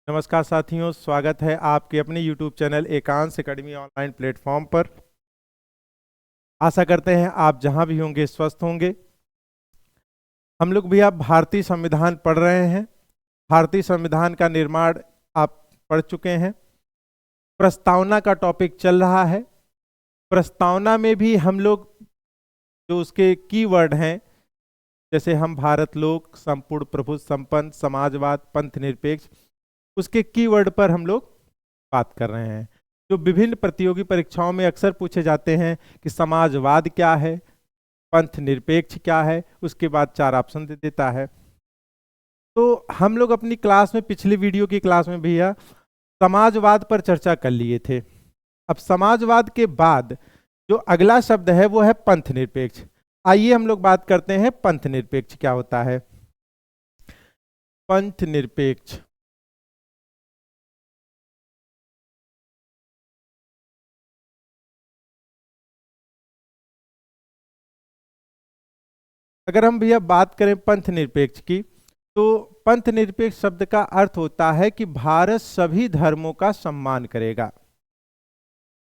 नमस्कार साथियों, स्वागत है आपके अपने YouTube चैनल एकांश एकेडमी ऑनलाइन प्लेटफॉर्म पर। आशा करते हैं आप जहां भी होंगे स्वस्थ होंगे। हम लोग भी आप भारतीय संविधान पढ़ रहे हैं। भारतीय संविधान का निर्माण आप पढ़ चुके हैं। प्रस्तावना का टॉपिक चल रहा है। प्रस्तावना में भी हम लोग जो उसके कीवर्ड हैं, जैसे हम भारत लोक, संपूर्ण, प्रभु, संपन्न, समाजवाद, पंथ निरपेक्ष, उसके कीवर्ड पर हम लोग बात कर रहे हैं जो विभिन्न प्रतियोगी परीक्षाओं में अक्सर पूछे जाते हैं कि समाजवाद क्या है, पंथ निरपेक्ष क्या है। उसके बाद 4 ऑप्शन दे देता है। तो हम लोग अपनी क्लास में, पिछली वीडियो की क्लास में भैया समाजवाद पर चर्चा कर लिए थे। अब समाजवाद के बाद जो अगला शब्द है वो है पंथ निरपेक्ष। आइए हम लोग बात करते हैं पंथ निरपेक्ष क्या होता है। पंथ निरपेक्ष अगर हम भैया बात करें पंथ निरपेक्ष की, तो पंथ निरपेक्ष शब्द का अर्थ होता है कि भारत सभी धर्मों का सम्मान करेगा।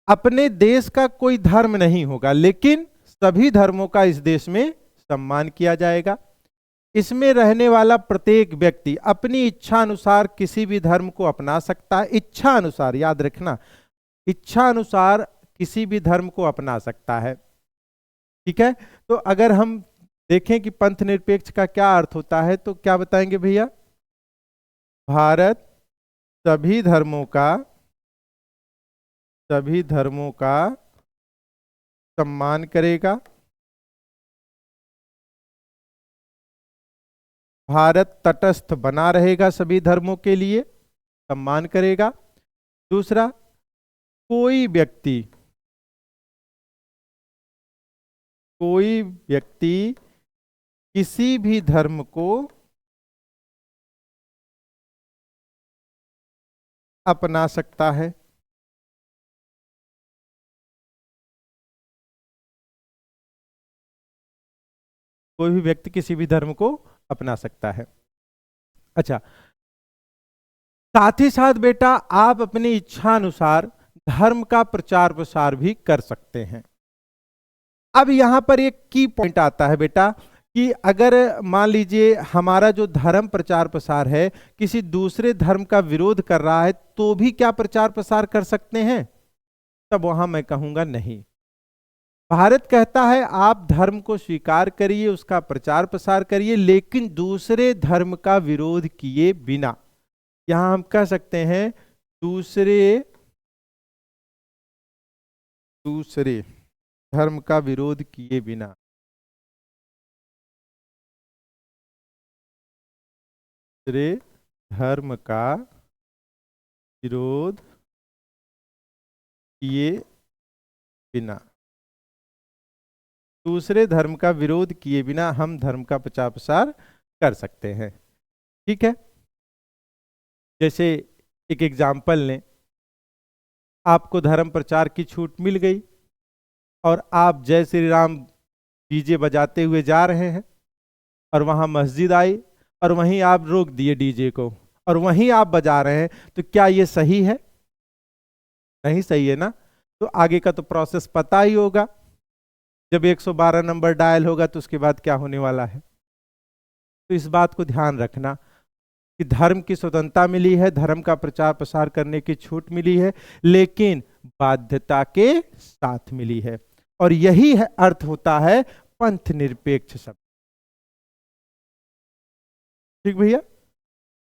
अपने देश का कोई धर्म नहीं होगा, लेकिन सभी धर्मों का इस देश में सम्मान किया जाएगा। इसमें रहने वाला प्रत्येक व्यक्ति अपनी इच्छा अनुसार किसी भी धर्म को अपना सकता है। इच्छा अनुसार, याद रखना, इच्छा अनुसार किसी भी धर्म को अपना सकता है। ठीक है। तो अगर हम देखें कि पंथ निरपेक्ष का क्या अर्थ होता है, तो क्या बताएंगे भैया? भारत सभी धर्मों का सम्मान करेगा। भारत तटस्थ बना रहेगा, सभी धर्मों के लिए सम्मान करेगा। दूसरा, कोई व्यक्ति किसी भी धर्म को अपना सकता है। कोई भी व्यक्ति किसी भी धर्म को अपना सकता है। अच्छा, साथ ही साथ बेटा आप अपनी इच्छा अनुसार धर्म का प्रचार प्रसार भी कर सकते हैं। अब यहां पर एक की पॉइंट आता है बेटा कि अगर मान लीजिए हमारा जो धर्म प्रचार प्रसार है किसी दूसरे धर्म का विरोध कर रहा है, तो भी क्या प्रचार प्रसार कर सकते हैं? तब वहां मैं कहूंगा नहीं। भारत कहता है आप धर्म को स्वीकार करिए, उसका प्रचार प्रसार करिए, लेकिन दूसरे धर्म का विरोध किए बिना। यहां हम कह सकते हैं दूसरे धर्म का विरोध किए बिना। दूसरे धर्म का विरोध किए बिना, दूसरे धर्म का विरोध किए बिना हम धर्म का प्रचार प्रसार कर सकते हैं। ठीक है। जैसे एक एग्जाम्पल लें, आपको धर्म प्रचार की छूट मिल गई और आप जय श्री राम डीजे बजाते हुए जा रहे हैं और वहां मस्जिद आई और वहीं आप रोक दिए डीजे को और वहीं आप बजा रहे हैं, तो क्या ये सही है? नहीं सही है ना। तो आगे का तो प्रोसेस पता ही होगा। जब 112 नंबर डायल होगा तो उसके बाद क्या होने वाला है। तो इस बात को ध्यान रखना कि धर्म की स्वतंत्रता मिली है, धर्म का प्रचार प्रसार करने की छूट मिली है, लेकिन बाध्यता के साथ मिली है। और यही है अर्थ होता है पंथ निरपेक्ष शब्द। ठीक भैया,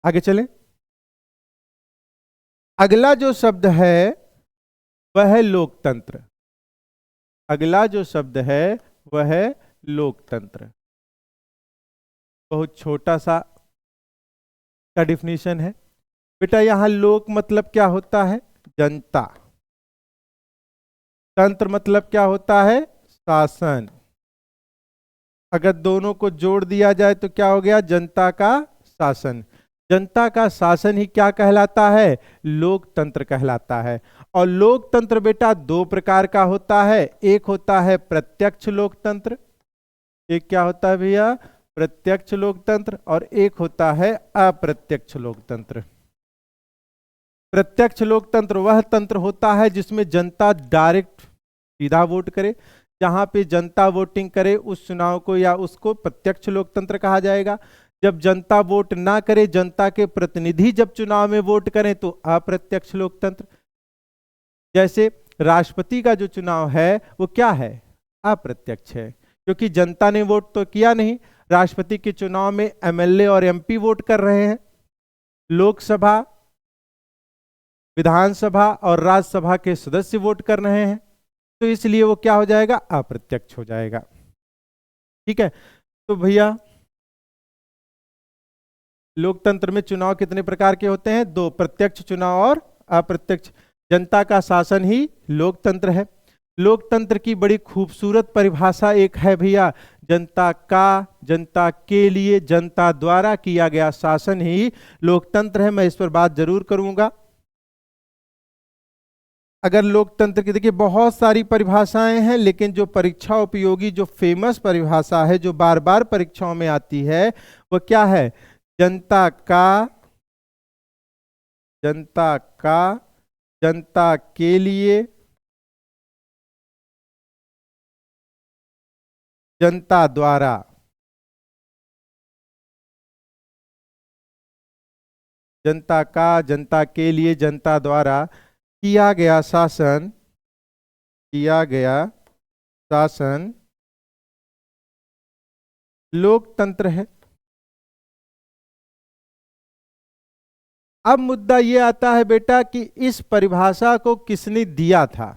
आगे चलें। अगला जो शब्द है वह है लोकतंत्र। अगला जो शब्द है वह है लोकतंत्र। बहुत छोटा सा का डिफिनीशन है बेटा। यहां लोक मतलब क्या होता है? जनता। तंत्र मतलब क्या होता है? शासन। अगर दोनों को जोड़ दिया जाए तो क्या हो गया? जनता का शासन। जनता का शासन ही क्या कहलाता है? लोकतंत्र कहलाता है। और लोकतंत्र बेटा 2 प्रकार का होता है। एक होता है प्रत्यक्ष लोकतंत्र। एक क्या होता है भैया? प्रत्यक्ष लोकतंत्र। और एक होता है अप्रत्यक्ष लोकतंत्र। प्रत्यक्ष लोकतंत्र वह तंत्र होता है जिसमें जनता डायरेक्ट सीधा वोट करे। जहां पे जनता वोटिंग करे उस चुनाव को या उसको प्रत्यक्ष लोकतंत्र कहा जाएगा। जब जनता वोट ना करे, जनता के प्रतिनिधि जब चुनाव में वोट करें तो अप्रत्यक्ष लोकतंत्र। जैसे राष्ट्रपति का जो चुनाव है वो क्या है? अप्रत्यक्ष है, क्योंकि जनता ने वोट तो किया नहीं। राष्ट्रपति के चुनाव में एमएलए और एमपी वोट कर रहे हैं, लोकसभा, विधानसभा और राज्यसभा के सदस्य वोट कर रहे हैं, तो इसलिए वो क्या हो जाएगा? अप्रत्यक्ष हो जाएगा। ठीक है, तो भैया लोकतंत्र में चुनाव कितने प्रकार के होते हैं? दो, प्रत्यक्ष चुनाव और अप्रत्यक्ष। जनता का शासन ही लोकतंत्र है। लोकतंत्र की बड़ी खूबसूरत परिभाषा एक है भैया, जनता का, जनता के लिए, जनता द्वारा किया गया शासन ही लोकतंत्र है। मैं इस पर बात जरूर करूंगा। अगर लोकतंत्र की देखिए बहुत सारी परिभाषाएं हैं, लेकिन जो परीक्षा उपयोगी जो फेमस परिभाषा है जो बार बार परीक्षाओं में आती है वो क्या है? जनता का, जनता का, जनता के लिए, जनता द्वारा। जनता का, जनता के लिए, जनता द्वारा किया गया शासन, किया गया शासन लोकतंत्र है। अब मुद्दा यह आता है बेटा कि इस परिभाषा को किसने दिया था?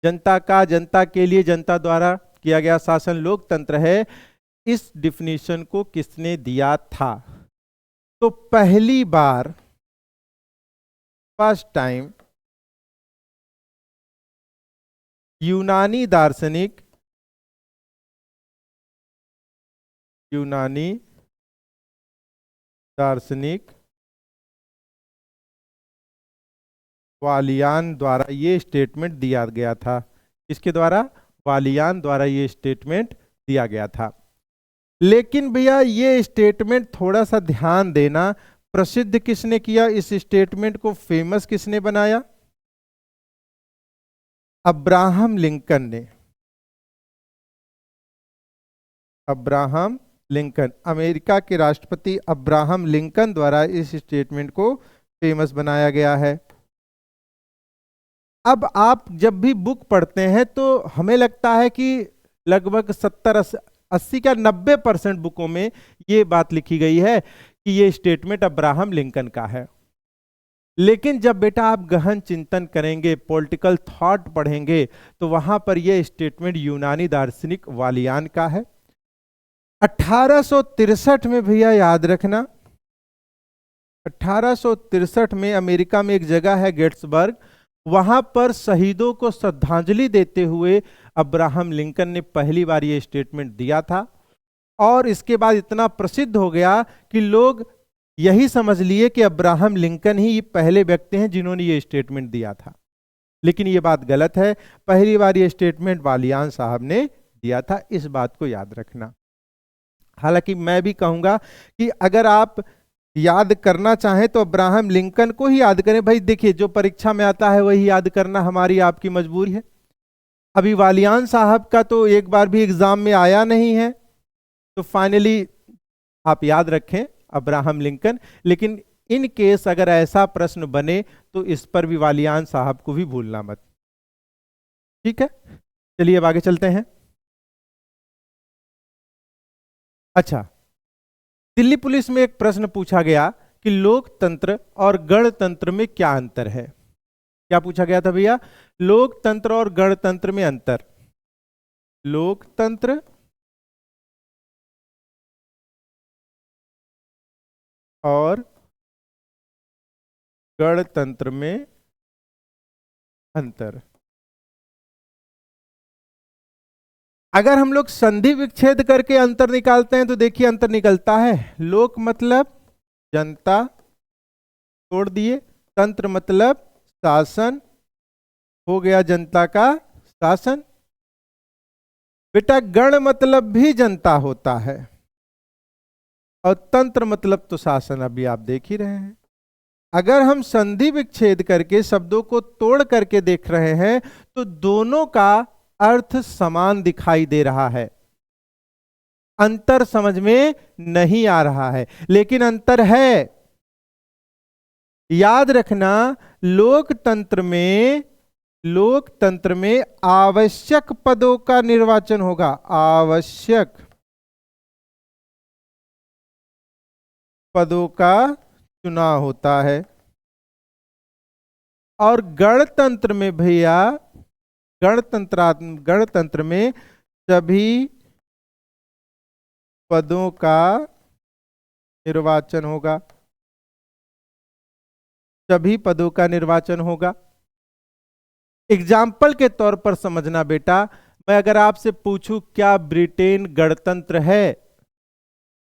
जनता का, जनता के लिए, जनता द्वारा किया गया शासन लोकतंत्र है, इस डिफिनीशन को किसने दिया था? तो पहली बार, फर्स्ट टाइम, यूनानी दार्शनिक, यूनानी दार्शनिक वालियान द्वारा ये स्टेटमेंट दिया गया था। किसके द्वारा? वालियान द्वारा ये स्टेटमेंट दिया गया था। लेकिन भैया ये स्टेटमेंट थोड़ा सा ध्यान देना, प्रसिद्ध किसने किया इस स्टेटमेंट को, फेमस किसने बनाया? अब्राहम लिंकन ने। अब्राहम लिंकन, अमेरिका के राष्ट्रपति अब्राहम लिंकन द्वारा इस स्टेटमेंट को फेमस बनाया गया है। अब आप जब भी बुक पढ़ते हैं तो हमें लगता है कि लगभग 70-80 क्या 90% बुकों में ये बात लिखी गई है कि ये स्टेटमेंट अब्राहम लिंकन का है। लेकिन जब बेटा आप गहन चिंतन करेंगे, पॉलिटिकल थॉट पढ़ेंगे, तो वहां पर यह स्टेटमेंट यूनानी दार्शनिक वालियान का है। 1863 में भैया याद रखना, 1863 में अमेरिका में एक जगह है गेट्सबर्ग, वहां पर शहीदों को श्रद्धांजलि देते हुए अब्राहम लिंकन ने पहली बार ये स्टेटमेंट दिया था। और इसके बाद इतना प्रसिद्ध हो गया कि लोग यही समझ लिए कि अब्राहम लिंकन ही पहले व्यक्ति हैं जिन्होंने ये स्टेटमेंट दिया था। लेकिन ये बात गलत है, पहली बार ये स्टेटमेंट वालियान साहब ने दिया था, इस बात को याद रखना। हालांकि मैं भी कहूंगा कि अगर आप याद करना चाहें तो अब्राहम लिंकन को ही याद करें। भाई देखिए, जो परीक्षा में आता है वही याद करना हमारी आपकी मजबूरी है। अभी वालियान साहब का तो एक बार भी एग्जाम में आया नहीं है, तो फाइनली आप याद रखें अब्राहम लिंकन। लेकिन इन केस अगर ऐसा प्रश्न बने तो इस पर भी वालियान साहब को भी भूलना मत। ठीक है, चलिए अब आगे चलते हैं। अच्छा, दिल्ली पुलिस में एक प्रश्न पूछा गया कि लोकतंत्र और गणतंत्र में क्या अंतर है। क्या पूछा गया था भैया? लोकतंत्र और गणतंत्र में अंतर। लोकतंत्र और गणतंत्र में अंतर। अगर हम लोग संधि विच्छेद करके अंतर निकालते हैं तो देखिए अंतर निकलता है। लोक मतलब जनता, छोड़ दिए, तंत्र मतलब शासन, हो गया जनता का शासन। बेटा गण मतलब भी जनता होता है और तंत्र मतलब तो शासन, अभी आप देख ही रहे हैं। अगर हम संधि विच्छेद करके शब्दों को तोड़ करके देख रहे हैं तो दोनों का अर्थ समान दिखाई दे रहा है, अंतर समझ में नहीं आ रहा है, लेकिन अंतर है। याद रखना, लोकतंत्र में आवश्यक पदों का निर्वाचन होगा, आवश्यक पदों का चुनाव होता है। और गणतंत्र में भैया, गणतंत्र में सभी पदों का निर्वाचन होगा, सभी पदों का निर्वाचन होगा। एग्जाम्पल के तौर पर समझना बेटा, मैं अगर आपसे पूछूं क्या ब्रिटेन गणतंत्र है,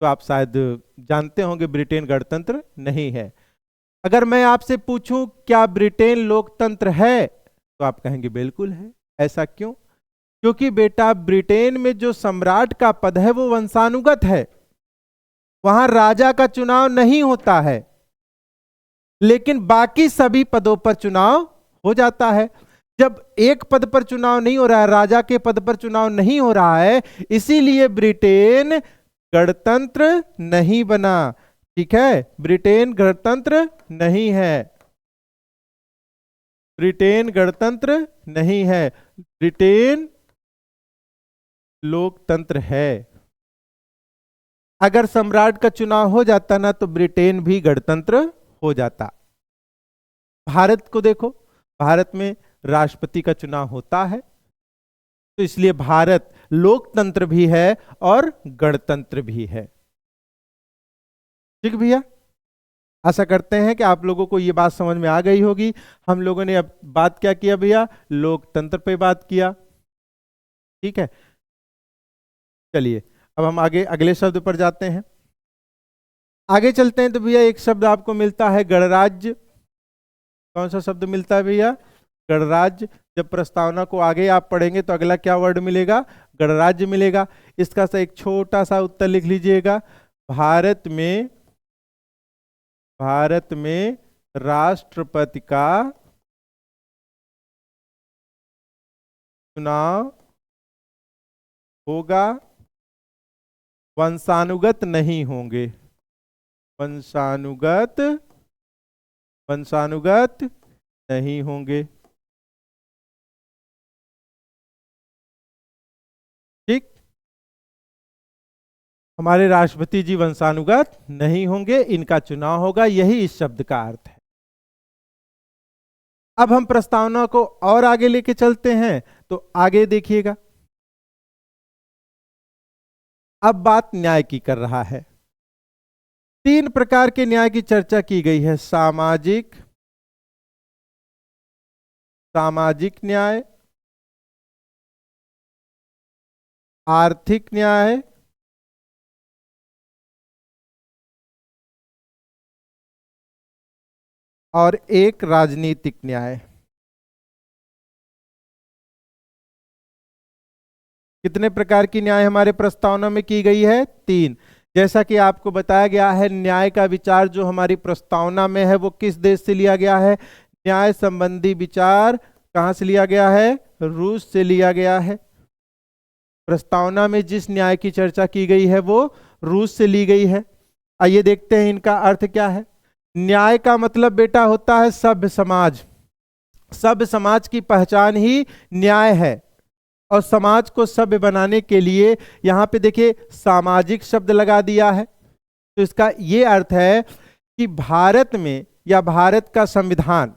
तो आप शायद जानते होंगे ब्रिटेन गणतंत्र नहीं है। अगर मैं आपसे पूछूं क्या ब्रिटेन लोकतंत्र है, तो आप कहेंगे बिल्कुल है। ऐसा क्यों? क्योंकि बेटा ब्रिटेन में जो सम्राट का पद है वो वंशानुगत है, वहां राजा का चुनाव नहीं होता है, लेकिन बाकी सभी पदों पर चुनाव हो जाता है। जब एक पद पर चुनाव नहीं हो रहा है, राजा के पद पर चुनाव नहीं हो रहा है, इसीलिए ब्रिटेन गणतंत्र नहीं बना। ठीक है, ब्रिटेन गणतंत्र नहीं है, ब्रिटेन गणतंत्र नहीं है, ब्रिटेन लोकतंत्र है। अगर सम्राट का चुनाव हो जाता ना तो ब्रिटेन भी गणतंत्र हो जाता। भारत को देखो, भारत में राष्ट्रपति का चुनाव होता है, तो इसलिए भारत लोकतंत्र भी है और गणतंत्र भी है। ठीक भैया, आशा करते हैं कि आप लोगों को यह बात समझ में आ गई होगी। हम लोगों ने अब बात क्या किया भैया? लोकतंत्र पे बात किया। ठीक है, चलिए अब हम आगे अगले शब्द पर जाते हैं। आगे चलते हैं तो भैया एक शब्द आपको मिलता है गणराज्य। कौन सा शब्द मिलता है भैया? गणराज्य। जब प्रस्तावना को आगे आप पढ़ेंगे तो अगला क्या वर्ड मिलेगा? गणराज्य मिलेगा। इसका सा एक छोटा सा उत्तर लिख लीजिएगा। भारत में राष्ट्रपति का चुनाव होगा, वंशानुगत नहीं होंगे, वंशानुगत नहीं होंगे। ठीक, हमारे राष्ट्रपति जी वंशानुगत नहीं होंगे, इनका चुनाव होगा, यही इस शब्द का अर्थ है। अब हम प्रस्तावना को और आगे लेके चलते हैं, तो आगे देखिएगा। अब बात न्याय की कर रहा है। 3 प्रकार के न्याय की चर्चा की गई है। सामाजिक न्याय, आर्थिक न्याय और एक राजनीतिक न्याय। कितने प्रकार की न्याय हमारे प्रस्तावना में की गई है? 3। जैसा कि आपको बताया गया है, न्याय का विचार जो हमारी प्रस्तावना में है वो किस देश से लिया गया है? न्याय संबंधी विचार कहां से लिया गया है? रूस से लिया गया है। प्रस्तावना में जिस न्याय की चर्चा की गई है वो रूस से ली गई है। आइए देखते हैं इनका अर्थ क्या है। न्याय का मतलब बेटा होता है सभ्य समाज। सभ्य समाज की पहचान ही न्याय है, और समाज को सभ्य बनाने के लिए यहां पे देखिए सामाजिक शब्द लगा दिया है। तो इसका ये अर्थ है कि भारत में या भारत का संविधान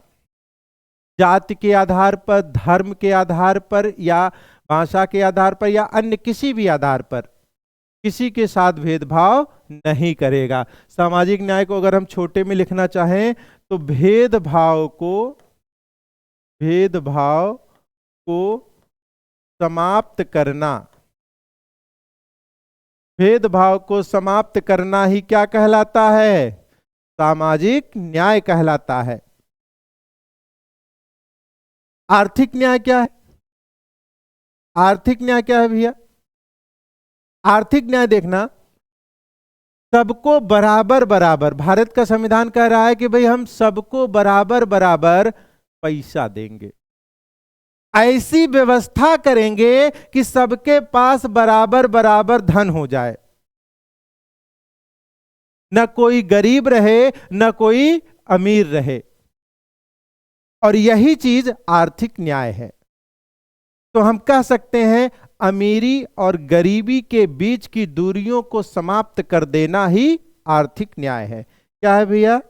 जाति के आधार पर, धर्म के आधार पर या भाषा के आधार पर या अन्य किसी भी आधार पर किसी के साथ भेदभाव नहीं करेगा। सामाजिक न्याय को अगर हम छोटे में लिखना चाहें तो भेदभाव को समाप्त करना, भेदभाव को समाप्त करना ही क्या कहलाता है? सामाजिक न्याय कहलाता है। आर्थिक न्याय क्या है? आर्थिक न्याय क्या है भैया? आर्थिक न्याय देखना, सबको बराबर बराबर, भारत का संविधान कह रहा है कि भाई हम सबको बराबर बराबर पैसा देंगे, ऐसी व्यवस्था करेंगे कि सबके पास बराबर बराबर धन हो जाए, न कोई गरीब रहे न कोई अमीर रहे। और यही चीज आर्थिक न्याय है। तो हम कह सकते हैं अमीरी और गरीबी के बीच की दूरियों को समाप्त कर देना ही आर्थिक न्याय है। क्या है भैया?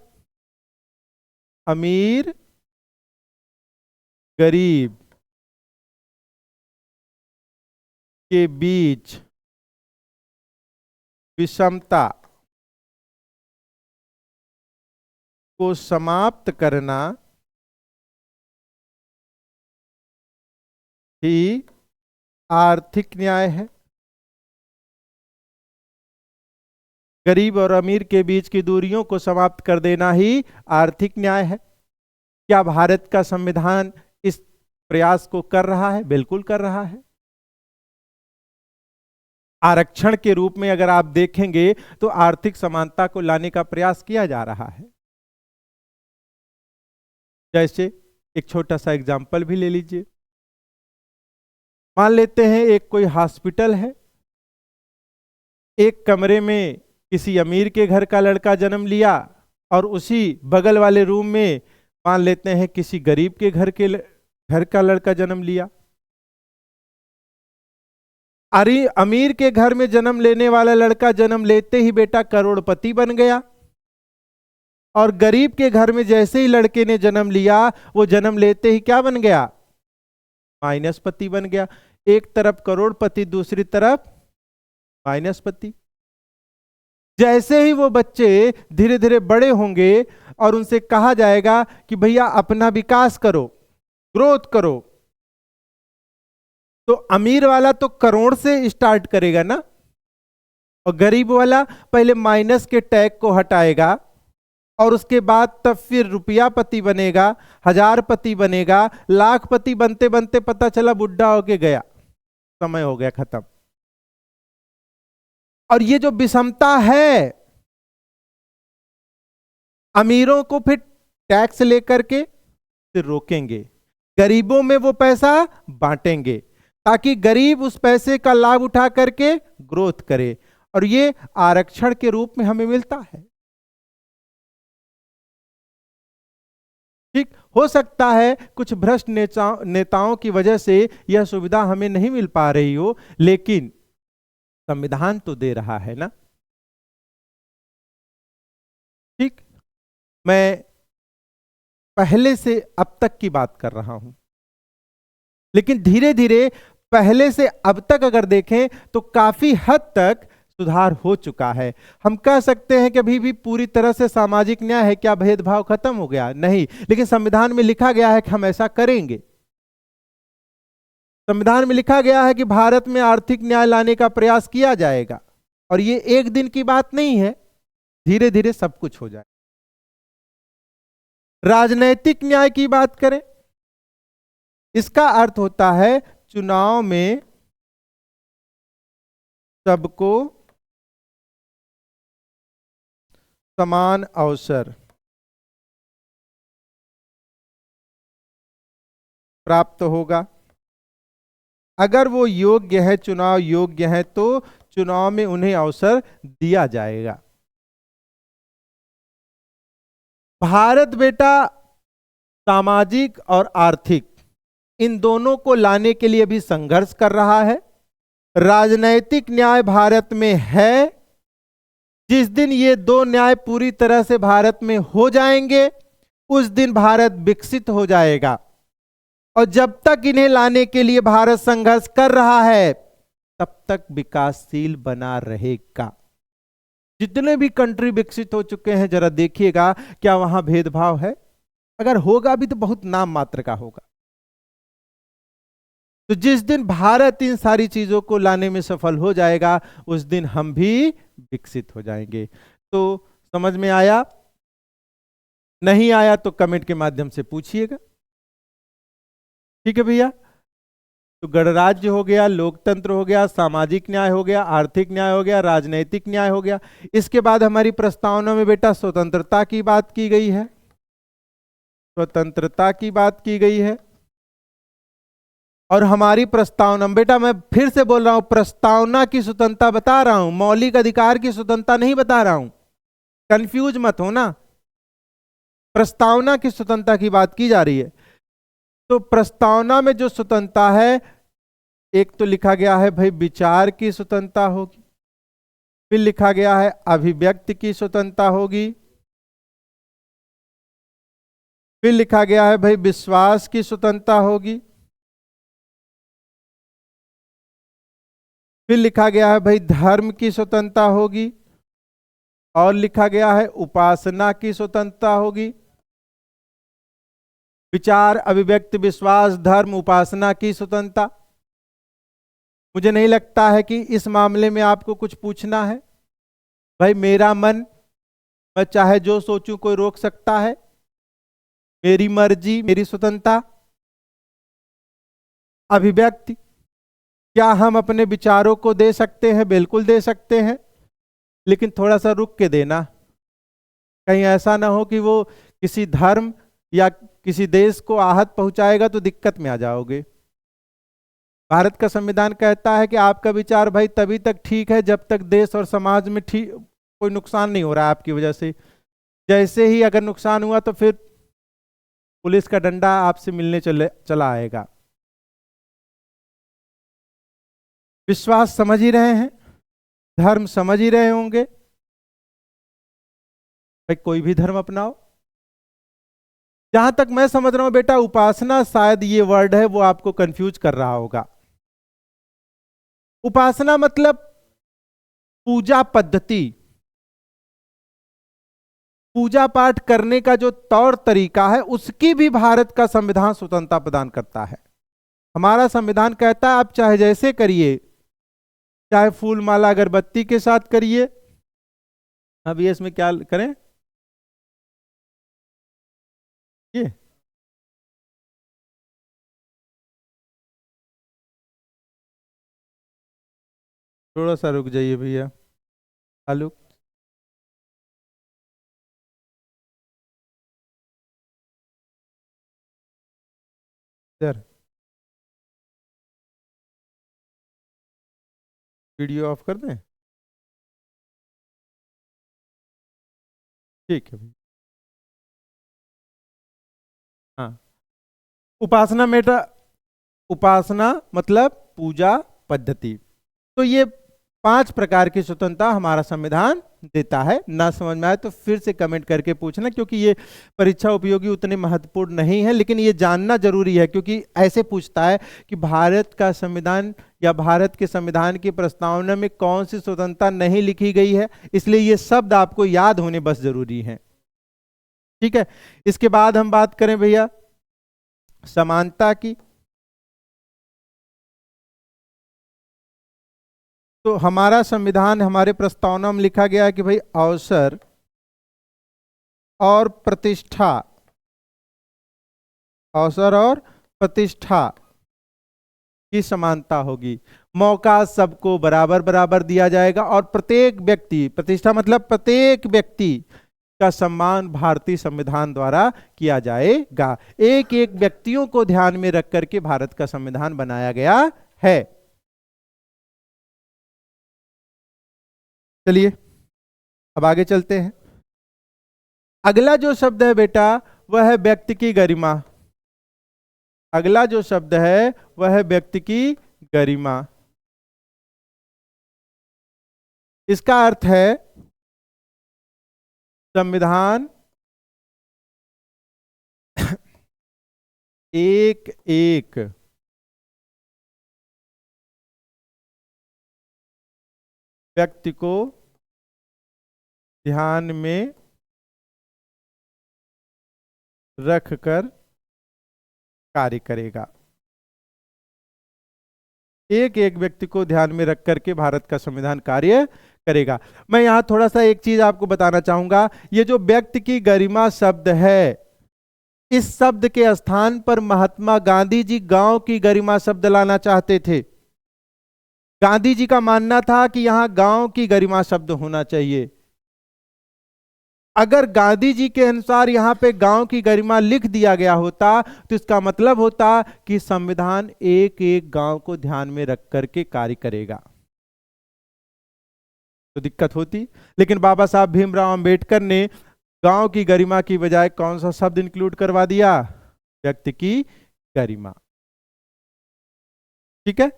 अमीर गरीब के बीच विषमता को समाप्त करना ही आर्थिक न्याय है। गरीब और अमीर के बीच की दूरियों को समाप्त कर देना ही आर्थिक न्याय है। क्या भारत का संविधान इस प्रयास को कर रहा है? बिल्कुल कर रहा है। आरक्षण के रूप में अगर आप देखेंगे तो आर्थिक समानता को लाने का प्रयास किया जा रहा है। जैसे एक छोटा सा एग्जाम्पल भी ले लीजिए। मान लेते हैं एक कोई हॉस्पिटल है, एक कमरे में किसी अमीर के घर का लड़का जन्म लिया और उसी बगल वाले रूम में मान लेते हैं किसी गरीब के घर का लड़का जन्म लिया। अरे अमीर के घर में जन्म लेने वाला लड़का जन्म लेते ही बेटा करोड़पति बन गया, और गरीब के घर में जैसे ही लड़के ने जन्म लिया वो जन्म लेते ही क्या बन गया? माइनसपति बन गया। एक तरफ करोड़पति, दूसरी तरफ माइनसपति। जैसे ही वो बच्चे धीरे धीरे बड़े होंगे और उनसे कहा जाएगा कि भैया अपना विकास करो, ग्रोथ करो, तो अमीर वाला तो करोड़ से स्टार्ट करेगा ना, और गरीब वाला पहले माइनस के टैग को हटाएगा और उसके बाद तब फिर रुपयापति बनेगा, हजारपति बनेगा, लाखपति बनते बनते पता चला बुढ़ा होके गया, समय हो गया खत्म। और ये जो विषमता है, अमीरों को फिर टैक्स लेकर के फिर रोकेंगे, गरीबों में वो पैसा बांटेंगे ताकि गरीब उस पैसे का लाभ उठा करके ग्रोथ करे, और ये आरक्षण के रूप में हमें मिलता है। ठीक हो सकता है कुछ भ्रष्ट नेताओं की वजह से यह सुविधा हमें नहीं मिल पा रही हो, लेकिन संविधान तो दे रहा है ना। ठीक, मैं पहले से अब तक की बात कर रहा हूं, लेकिन धीरे धीरे पहले से अब तक अगर देखें तो काफी हद तक सुधार हो चुका है। हम कह सकते हैं कि अभी भी पूरी तरह से सामाजिक न्याय है क्या, भेदभाव खत्म हो गया? नहीं, लेकिन संविधान में लिखा गया है कि हम ऐसा करेंगे। संविधान में लिखा गया है कि भारत में आर्थिक न्याय लाने का प्रयास किया जाएगा, और ये एक दिन की बात नहीं है, धीरे धीरे सब कुछ हो जाए। राजनैतिक न्याय की बात करें, इसका अर्थ होता है चुनाव में सबको समान अवसर प्राप्त होगा। अगर वो योग्य है, चुनाव योग्य है, तो चुनाव में उन्हें अवसर दिया जाएगा। भारत बेटा सामाजिक और आर्थिक इन दोनों को लाने के लिए भी संघर्ष कर रहा है। राजनैतिक न्याय भारत में है। जिस दिन ये दो न्याय पूरी तरह से भारत में हो जाएंगे उस दिन भारत विकसित हो जाएगा, और जब तक इन्हें लाने के लिए भारत संघर्ष कर रहा है तब तक विकासशील बना रहेगा। जितने भी कंट्री विकसित हो चुके हैं जरा देखिएगा क्या वहां भेदभाव है? अगर होगा भी तो बहुत नाम मात्र का होगा। तो जिस दिन भारत इन सारी चीजों को लाने में सफल हो जाएगा उस दिन हम भी विकसित हो जाएंगे। तो समझ में आया? नहीं आया तो कमेंट के माध्यम से पूछिएगा। ठीक है भैया। तो गणराज्य हो गया, लोकतंत्र हो गया, सामाजिक न्याय हो गया, आर्थिक न्याय हो गया, राजनैतिक न्याय हो गया। इसके बाद हमारी प्रस्तावना में बेटा स्वतंत्रता की बात की गई है, स्वतंत्रता की बात की गई है। और हमारी प्रस्तावना, बेटा मैं फिर से बोल रहा हूं, प्रस्तावना की स्वतंत्रता बता रहा हूं, मौलिक अधिकार की स्वतंत्रता नहीं बता रहा हूं, कंफ्यूज मत हो ना। प्रस्तावना की स्वतंत्रता की बात की जा रही है। तो प्रस्तावना में जो स्वतंत्रता है, एक तो लिखा गया है भाई विचार की स्वतंत्रता होगी, फिर लिखा गया है अभिव्यक्ति की स्वतंत्रता होगी, फिर लिखा गया है भाई विश्वास की स्वतंत्रता होगी, फिर लिखा गया है भाई धर्म की स्वतंत्रता होगी, और लिखा गया है उपासना की स्वतंत्रता होगी। विचार, अभिव्यक्ति, विश्वास, धर्म, उपासना की स्वतंत्रता। मुझे नहीं लगता है कि इस मामले में आपको कुछ पूछना है। भाई मेरा मन, मैं चाहे जो सोचूं कोई रोक सकता है, मेरी मर्जी, मेरी स्वतंत्रता। अभिव्यक्ति, क्या हम अपने विचारों को दे सकते हैं? बिल्कुल दे सकते हैं, लेकिन थोड़ा सा रुक के देना, कहीं ऐसा ना हो कि वो किसी धर्म या किसी देश को आहत पहुंचाएगा तो दिक्कत में आ जाओगे। भारत का संविधान कहता है कि आपका विचार भाई तभी तक ठीक है जब तक देश और समाज में ठीक कोई नुकसान नहीं हो रहा है आपकी वजह से। जैसे ही अगर नुकसान हुआ तो फिर पुलिस का डंडा आपसे मिलने चला आएगा। विश्वास समझ ही रहे हैं, धर्म समझ ही रहे होंगे, भाई कोई भी धर्म अपनाओ। जहां तक मैं समझ रहा हूं बेटा, उपासना शायद ये वर्ड है वो आपको कंफ्यूज कर रहा होगा। उपासना मतलब पूजा पद्धति, पूजा पाठ करने का जो तौर तरीका है, उसकी भी भारत का संविधान स्वतंत्रता प्रदान करता है। हमारा संविधान कहता है आप चाहे जैसे करिए, चाहे फूल माला अगरबत्ती के साथ करिए। अब ये इसमें क्या करें, ये थोड़ा सा रुक जाइए भैया, आलू इधर, वीडियो ऑफ कर दें, ठीक है भैया। हाँ, उपासना बेटा, उपासना मतलब पूजा पद्धति। तो ये 5 प्रकार की स्वतंत्रता हमारा संविधान देता है। ना समझ में आए तो फिर से कमेंट करके पूछना, क्योंकि ये परीक्षा उपयोगी उतने महत्वपूर्ण नहीं है, लेकिन ये जानना जरूरी है, क्योंकि ऐसे पूछता है कि भारत का संविधान या भारत के संविधान की प्रस्तावना में कौन सी स्वतंत्रता नहीं लिखी गई है, इसलिए ये शब्द आपको याद होने बस जरूरी है। ठीक है, इसके बाद हम बात करें भैया समानता की। तो हमारा संविधान, हमारे प्रस्तावना में लिखा गया है कि भाई अवसर और प्रतिष्ठा, अवसर और प्रतिष्ठा की समानता होगी। मौका सबको बराबर बराबर दिया जाएगा, और प्रत्येक व्यक्ति, प्रतिष्ठा मतलब प्रत्येक व्यक्ति का सम्मान भारतीय संविधान द्वारा किया जाएगा। एक एक व्यक्तियों को ध्यान में रख करके भारत का संविधान बनाया गया है। चलिए अब आगे चलते हैं। अगला जो शब्द है बेटा वह है व्यक्ति की गरिमा। अगला जो शब्द है वह है व्यक्ति की गरिमा। इसका अर्थ है संविधान एक एक व्यक्ति को ध्यान में रखकर कार्य करेगा। एक एक व्यक्ति को ध्यान में रख करके भारत का संविधान कार्य करेगा। मैं यहां थोड़ा सा एक चीज आपको बताना चाहूंगा। ये जो व्यक्ति की गरिमा शब्द है, इस शब्द के स्थान पर महात्मा गांधी जी गांव की गरिमा शब्द लाना चाहते थे। गांधी जी का मानना था कि यहां गांव की गरिमा शब्द होना चाहिए। अगर गांधी जी के अनुसार यहां पे गांव की गरिमा लिख दिया गया होता तो इसका मतलब होता कि संविधान एक एक गांव को ध्यान में रख करके कार्य करेगा, तो दिक्कत होती। लेकिन बाबा साहब भीमराव अंबेडकर ने गांव की गरिमा की बजाय कौन सा शब्द इंक्लूड करवा दिया? व्यक्ति की गरिमा। ठीक है,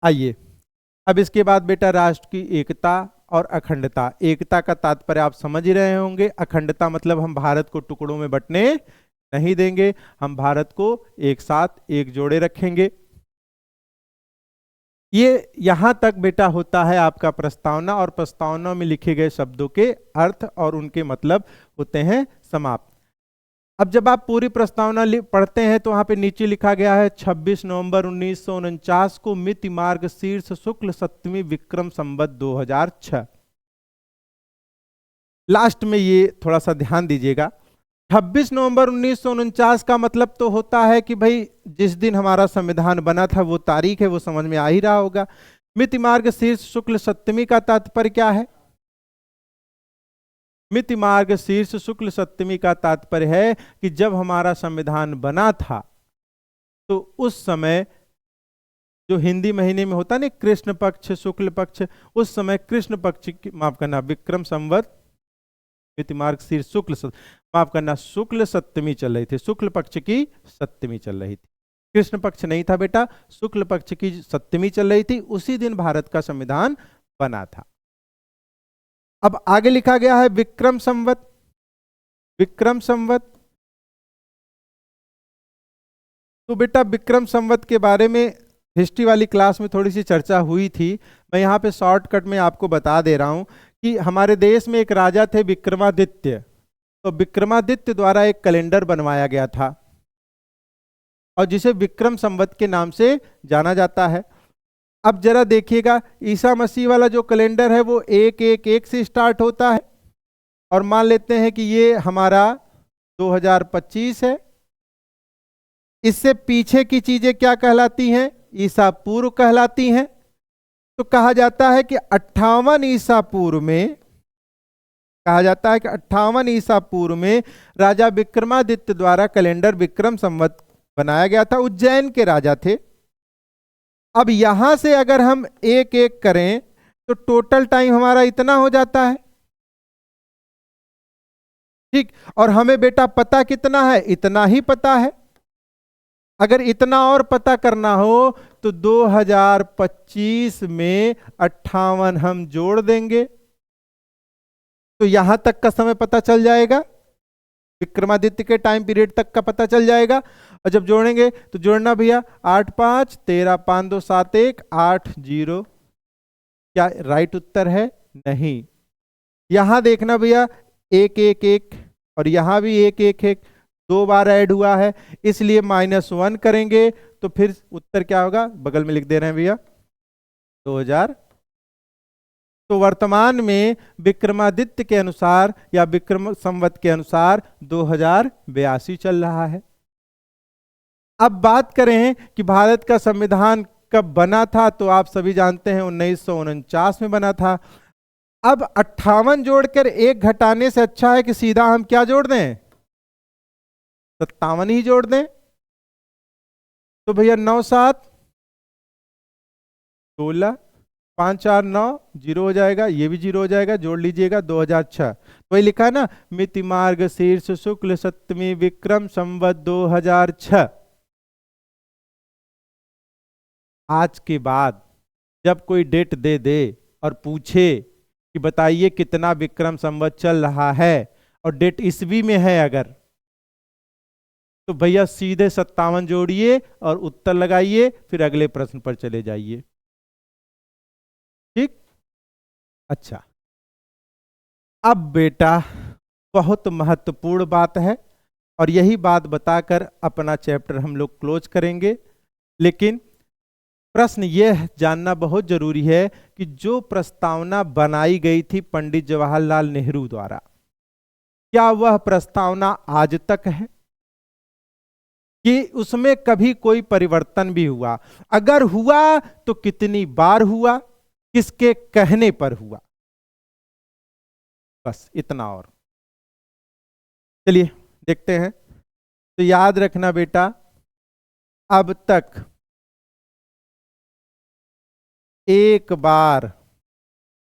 आइए अब इसके बाद बेटा राष्ट्र की एकता और अखंडता। एकता का तात्पर्य आप समझ ही रहे होंगे, अखंडता मतलब हम भारत को टुकड़ों में बंटने नहीं देंगे, हम भारत को एक साथ एक जोड़े रखेंगे। ये यहां तक बेटा होता है आपका प्रस्तावना, और प्रस्तावना में लिखे गए शब्दों के अर्थ और उनके मतलब होते हैं समाप्त। अब जब आप पूरी प्रस्तावना पढ़ते हैं तो वहां पे नीचे लिखा गया है 26 नवंबर 1949 को मिति मार्ग शीर्ष शुक्ल सप्तमी विक्रम संवत 2006। लास्ट में ये थोड़ा सा ध्यान दीजिएगा, 26 नवंबर 1949 का मतलब तो होता है कि भाई जिस दिन हमारा संविधान बना था वो तारीख है, वो समझ में आ ही रहा होगा। मिति मार्ग शीर्ष शुक्ल सप्तमी का तात्पर्य क्या है? मिति मार्ग शीर्ष शुक्ल सप्तमी का तात्पर्य है कि जब हमारा संविधान बना था तो उस समय जो हिंदी महीने में होता ना कृष्ण पक्ष शुक्ल पक्ष, उस समय कृष्ण पक्ष की, माफ करना, विक्रम संवत मिति मार्ग शीर्ष माफ करना शुक्ल सप्तमी चल रही थी, शुक्ल पक्ष की सप्तमी चल रही थी, कृष्ण पक्ष नहीं था बेटा, शुक्ल पक्ष की सप्तमी चल रही थी, उसी दिन भारत का संविधान बना था। अब आगे लिखा गया है विक्रम संवत। विक्रम संवत, तो बेटा विक्रम संवत के बारे में हिस्ट्री वाली क्लास में थोड़ी सी चर्चा हुई थी, मैं यहाँ पे शॉर्टकट में आपको बता दे रहा हूँ कि हमारे देश में एक राजा थे विक्रमादित्य, तो विक्रमादित्य द्वारा एक कैलेंडर बनवाया गया था और जिसे विक्रम संवत के नाम से जाना जाता है। अब जरा देखिएगा, ईसा मसीह वाला जो कैलेंडर है वो 1-1-1 से स्टार्ट होता है, और मान लेते हैं कि ये हमारा 2025 है। इससे पीछे की चीजें क्या कहलाती हैं? ईसा पूर्व कहलाती हैं। तो कहा जाता है कि 58 ईसा पूर्व में, कहा जाता है कि 58 ईसा पूर्व में राजा विक्रमादित्य द्वारा कैलेंडर विक्रम संवत बनाया गया था। उज्जैन के राजा थे। अब यहां से अगर हम 1-1 करें तो टोटल टाइम हमारा इतना हो जाता है, ठीक। और हमें बेटा पता कितना है? इतना ही पता है। अगर इतना और पता करना हो तो 2025 में 58 हम जोड़ देंगे तो यहां तक का समय पता चल जाएगा, विक्रमादित्य के टाइम पीरियड तक का पता चल जाएगा। और जब जोड़ेंगे तो जोड़ना भैया 8-5 13 5 2 7 1 8 0। क्या राइट उत्तर है? नहीं। यहां देखना भैया 1-1-1 और यहां भी 1-1-1, 2 बार ऐड हुआ है, इसलिए -1 करेंगे तो फिर उत्तर क्या होगा? बगल में लिख दे रहे हैं भैया 2000। तो वर्तमान में विक्रमादित्य के अनुसार या विक्रम संवत के अनुसार 2082 चल रहा है। अब बात करें कि भारत का संविधान कब बना था, तो आप सभी जानते हैं 1949 में बना था। अब 58 जोड़कर 1 घटाने से अच्छा है कि सीधा हम क्या जोड़ दें? 57 ही जोड़ दें। तो भैया 9-7 16 5-4 9 0 हो जाएगा, ये भी 0 हो जाएगा, जोड़ लीजिएगा 2006। तो वही लिखा है ना, मिति मार्ग शीर्ष शुक्ल सप्तमी विक्रम संवत 2006। आज के बाद जब कोई डेट दे दे और पूछे कि बताइए कितना विक्रम संवत चल रहा है और डेट ईस्वी में है अगर, तो भैया सीधे 57 जोड़िए और उत्तर लगाइए, फिर अगले प्रश्न पर चले जाइए। ठीक, अच्छा। अब बेटा बहुत महत्वपूर्ण बात है और यही बात बताकर अपना चैप्टर हम लोग क्लोज करेंगे। लेकिन प्रश्न यह जानना बहुत जरूरी है कि जो प्रस्तावना बनाई गई थी पंडित जवाहरलाल नेहरू द्वारा, क्या वह प्रस्तावना आज तक है? कि उसमें कभी कोई परिवर्तन भी हुआ, अगर हुआ तो कितनी बार हुआ, किसके कहने पर हुआ, बस इतना। और चलिए देखते हैं। तो याद रखना बेटा, अब तक एक बार,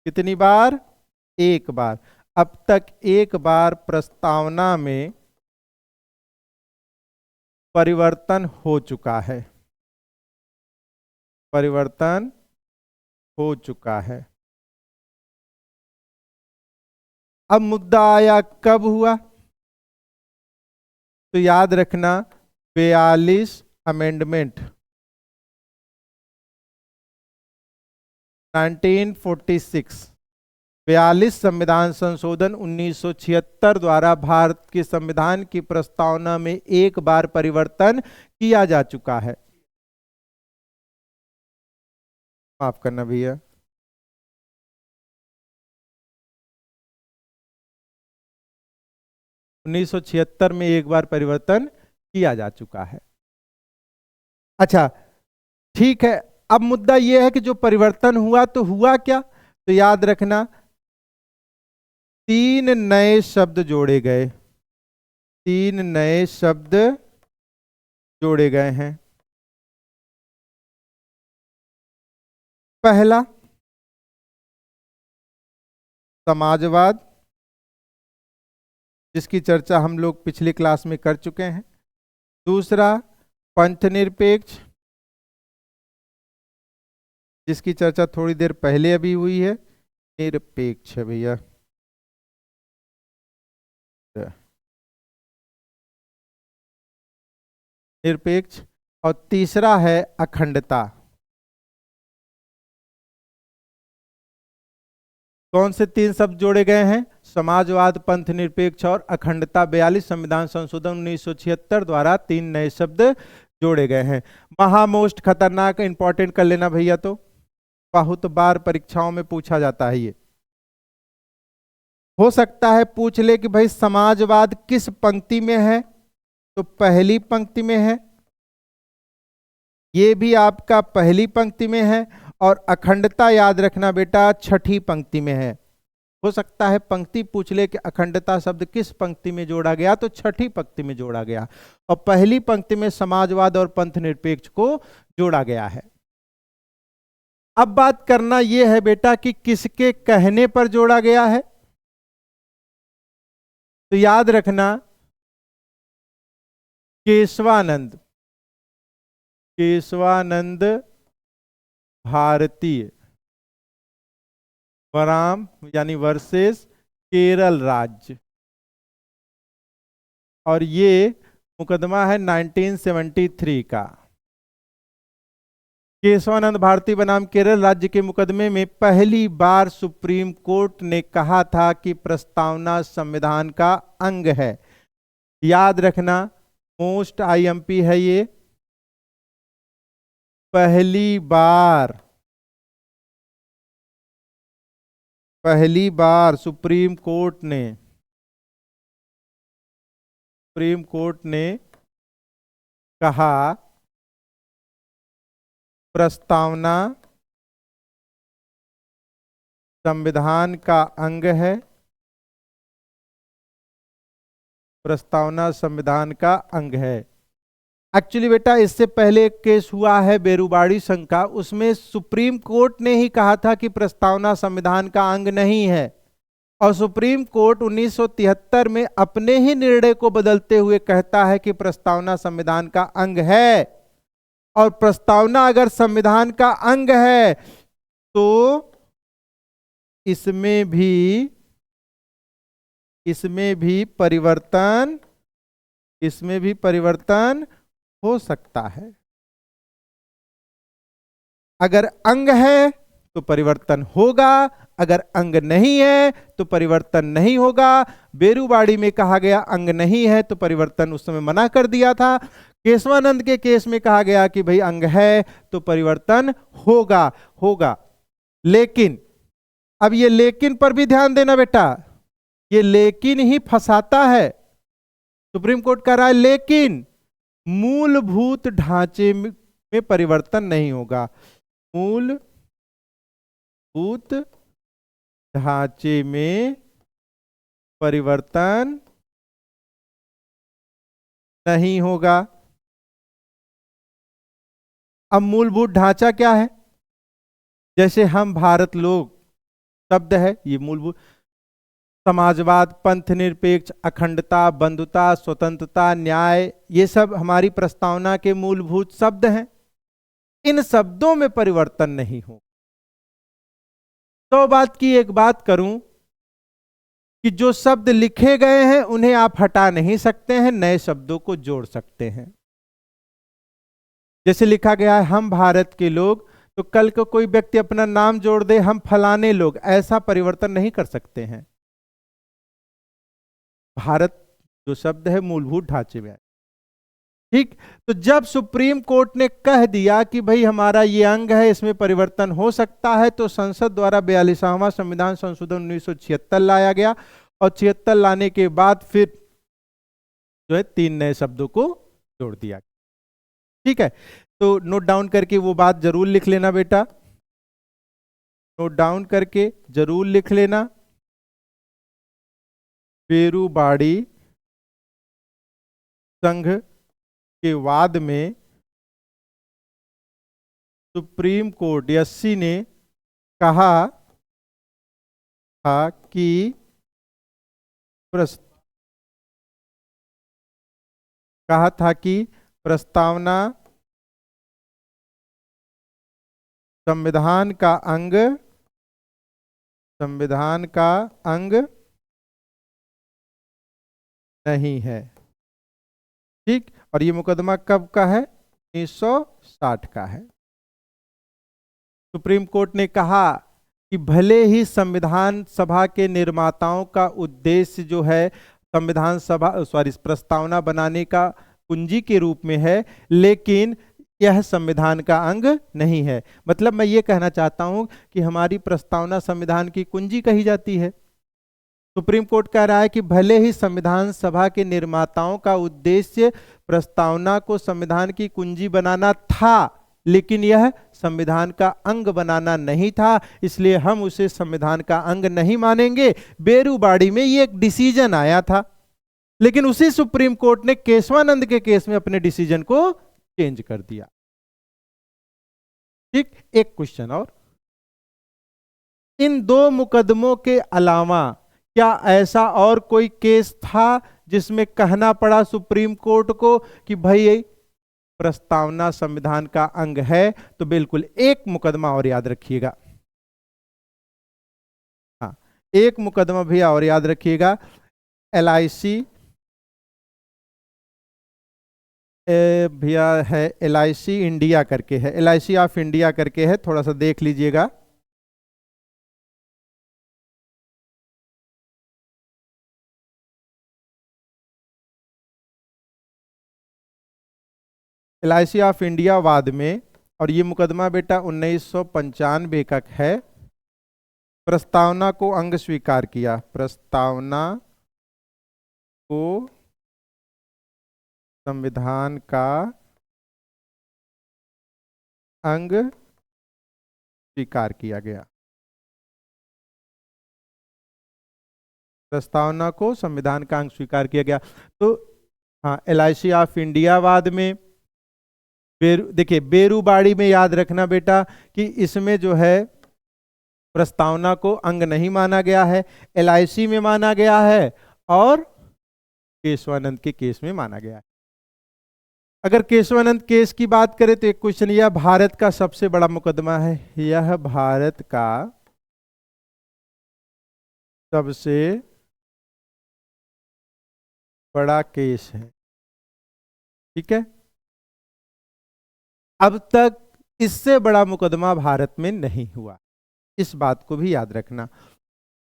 कितनी बार, एक बार, अब तक एक बार प्रस्तावना में परिवर्तन हो चुका है, परिवर्तन हो चुका है। अब मुद्दा आया कब हुआ, तो याद रखना 42 अमेंडमेंट 1946, 42 संविधान संशोधन 1976 द्वारा भारत के संविधान की प्रस्तावना में एक बार परिवर्तन किया जा चुका है। माफ करना भैया, उन्नीस में एक बार परिवर्तन किया जा चुका है। अच्छा ठीक है, अब मुद्दा यह है कि जो परिवर्तन हुआ तो हुआ क्या, तो याद रखना 3 नए शब्द जोड़े गए, 3 नए शब्द जोड़े गए हैं। पहला समाजवाद, जिसकी चर्चा हम लोग पिछली क्लास में कर चुके हैं। दूसरा पंथनिरपेक्ष, जिसकी चर्चा थोड़ी देर पहले अभी हुई है, निरपेक्ष है भैया, निरपेक्ष। और तीसरा है अखंडता। कौन से 3 शब्द जोड़े गए हैं, समाजवाद, पंथ निरपेक्ष और अखंडता। 42 संविधान संशोधन 1976 द्वारा 3 नए शब्द जोड़े गए हैं। महामोस्ट खतरनाक, इंपॉर्टेंट कर लेना भैया, तो बहुत बार परीक्षाओं में पूछा जाता है। ये हो सकता है पूछ ले कि भाई समाजवाद किस पंक्ति में है, तो पहली पंक्ति में है, ये भी आपका पहली पंक्ति में है। और अखंडता याद रखना बेटा छठी पंक्ति में है। हो सकता है पंक्ति पूछ ले कि अखंडता शब्द किस पंक्ति में जोड़ा गया, तो छठी पंक्ति में जोड़ा गया, और पहली पंक्ति में समाजवाद और पंथ निरपेक्ष को जोड़ा गया है। अब बात करना यह है बेटा कि किसके कहने पर जोड़ा गया है, तो याद रखना केशवानंद, केशवानंद भारतीय वराम यानी वर्सेस केरल राज्य, और ये मुकदमा है 1973 का। केशवानंद भारती बनाम केरल राज्य के मुकदमे में पहली बार सुप्रीम कोर्ट ने कहा था कि प्रस्तावना संविधान का अंग है। याद रखना मोस्ट आईएमपी है ये, पहली बार सुप्रीम कोर्ट ने कहा प्रस्तावना संविधान का अंग है, प्रस्तावना संविधान का अंग है। एक्चुअली बेटा इससे पहले एक केस हुआ है बेरुबाड़ी संघ का, उसमें सुप्रीम कोर्ट ने ही कहा था कि प्रस्तावना संविधान का अंग नहीं है, और सुप्रीम कोर्ट 1973 में अपने ही निर्णय को बदलते हुए कहता है कि प्रस्तावना संविधान का अंग है। और प्रस्तावना अगर संविधान का अंग है तो इसमें भी परिवर्तन हो सकता है। अगर अंग है तो परिवर्तन होगा, अगर अंग नहीं है तो परिवर्तन नहीं होगा। बेरुबाड़ी में कहा गया अंग नहीं है तो परिवर्तन उस समय मना कर दिया था। केशवानंद के केस में कहा गया कि भाई अंग है तो परिवर्तन होगा। लेकिन अब ये लेकिन पर भी ध्यान देना बेटा, ये लेकिन ही फंसाता है। सुप्रीम कोर्ट कह रहा है लेकिन मूलभूत ढांचे में परिवर्तन नहीं होगा। मूलभूत ढांचे में परिवर्तन नहीं होगा। अब मूलभूत ढांचा क्या है? जैसे हम भारत लोग शब्द है, ये मूलभूत समाजवाद, पंथ निरपेक्ष, अखंडता, बंधुता, स्वतंत्रता, न्याय, ये सब हमारी प्रस्तावना के मूलभूत शब्द हैं। इन शब्दों में परिवर्तन नहीं हो। तो बात की एक बात करूं कि जो शब्द लिखे गए हैं उन्हें आप हटा नहीं सकते हैं, नए शब्दों को जोड़ सकते हैं। जैसे लिखा गया है हम भारत के लोग, तो कल को कोई व्यक्ति अपना नाम जोड़ दे हम फलाने लोग, ऐसा परिवर्तन नहीं कर सकते हैं। भारत जो शब्द है मूलभूत ढांचे में है। ठीक, तो जब सुप्रीम कोर्ट ने कह दिया कि भाई हमारा ये अंग है इसमें परिवर्तन हो सकता है, तो संसद द्वारा 42वां संविधान संशोधन 1976 लाया गया और 76 लाने के बाद फिर जो है 3 नए शब्दों को जोड़ दिया। ठीक है, तो नोट डाउन करके वो बात जरूर लिख लेना बेटा, नोट डाउन करके जरूर लिख लेना। बेरुबाड़ी संघ के वाद में सुप्रीम कोर्ट यस्सी ने कहा था कि प्रस्तावना संविधान का अंग नहीं है। ठीक, और ये मुकदमा कब का है? 1960 का है। सुप्रीम कोर्ट ने कहा कि भले ही संविधान सभा के निर्माताओं का उद्देश्य जो है प्रस्तावना बनाने का कुंजी के रूप में है, लेकिन यह संविधान का अंग नहीं है। मतलब मैं ये कहना चाहता हूं कि हमारी प्रस्तावना संविधान की कुंजी कही जाती है। सुप्रीम कोर्ट कह रहा है कि भले ही संविधान सभा के निर्माताओं का उद्देश्य प्रस्तावना को संविधान की कुंजी बनाना था, लेकिन यह संविधान का अंग बनाना नहीं था, इसलिए हम उसे संविधान का अंग नहीं मानेंगे। बेरुबाड़ी में ये एक डिसीजन आया था, लेकिन उसी सुप्रीम कोर्ट ने केशवानंद के केस में अपने डिसीजन को चेंज कर दिया। ठीक, एक क्वेश्चन और, इन 2 मुकदमों के अलावा क्या ऐसा और कोई केस था जिसमें कहना पड़ा सुप्रीम कोर्ट को कि भाई प्रस्तावना संविधान का अंग है? तो बिल्कुल एक मुकदमा और याद रखिएगा। हाँ, एक मुकदमा भी और याद रखिएगा, LIC भैया है, LIC इंडिया करके है, LIC ऑफ इंडिया करके है, थोड़ा सा देख लीजिएगा। LIC ऑफ इंडिया वाद में, और ये मुकदमा बेटा 1995 का है। प्रस्तावना को अंग स्वीकार किया, प्रस्तावना को संविधान का अंग स्वीकार किया गया। प्रस्तावना को संविधान का अंग स्वीकार किया गया। तो हाँ, LIC ऑफ इंडिया वाद में देखिए बेरुबाड़ी में याद रखना बेटा कि इसमें जो है प्रस्तावना को अंग नहीं माना गया है, LIC में माना गया है और केशवानंद के केस में माना गया है। अगर केशवानंद केस की बात करें तो एक क्वेश्चन, यह भारत का सबसे बड़ा मुकदमा है, यह भारत का सबसे बड़ा केस है। ठीक है, अब तक इससे बड़ा मुकदमा भारत में नहीं हुआ, इस बात को भी याद रखना।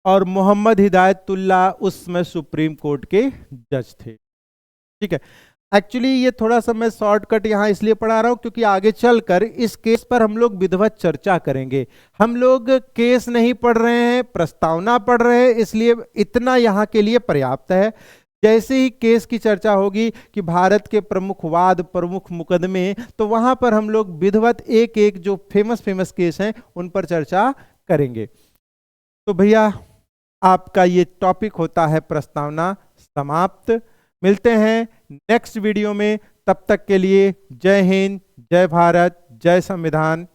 और मोहम्मद हिदायतुल्लाह उस समय सुप्रीम कोर्ट के जज थे। ठीक है, एक्चुअली ये थोड़ा सा मैं शॉर्टकट यहां इसलिए पढ़ा रहा हूं क्योंकि आगे चलकर इस केस पर हम लोग विधिवत चर्चा करेंगे। हम लोग केस नहीं पढ़ रहे हैं, प्रस्तावना पढ़ रहे हैं, इसलिए इतना यहां के लिए पर्याप्त है। जैसे ही केस की चर्चा होगी कि भारत के प्रमुख वाद, प्रमुख मुकदमे, तो वहां पर हम लोग विधिवत एक एक जो फेमस फेमस केस हैं उन पर चर्चा करेंगे। तो भैया आपका ये टॉपिक होता है प्रस्तावना समाप्त। मिलते हैं नेक्स्ट वीडियो में, तब तक के लिए जय हिंद, जय भारत, जय संविधान।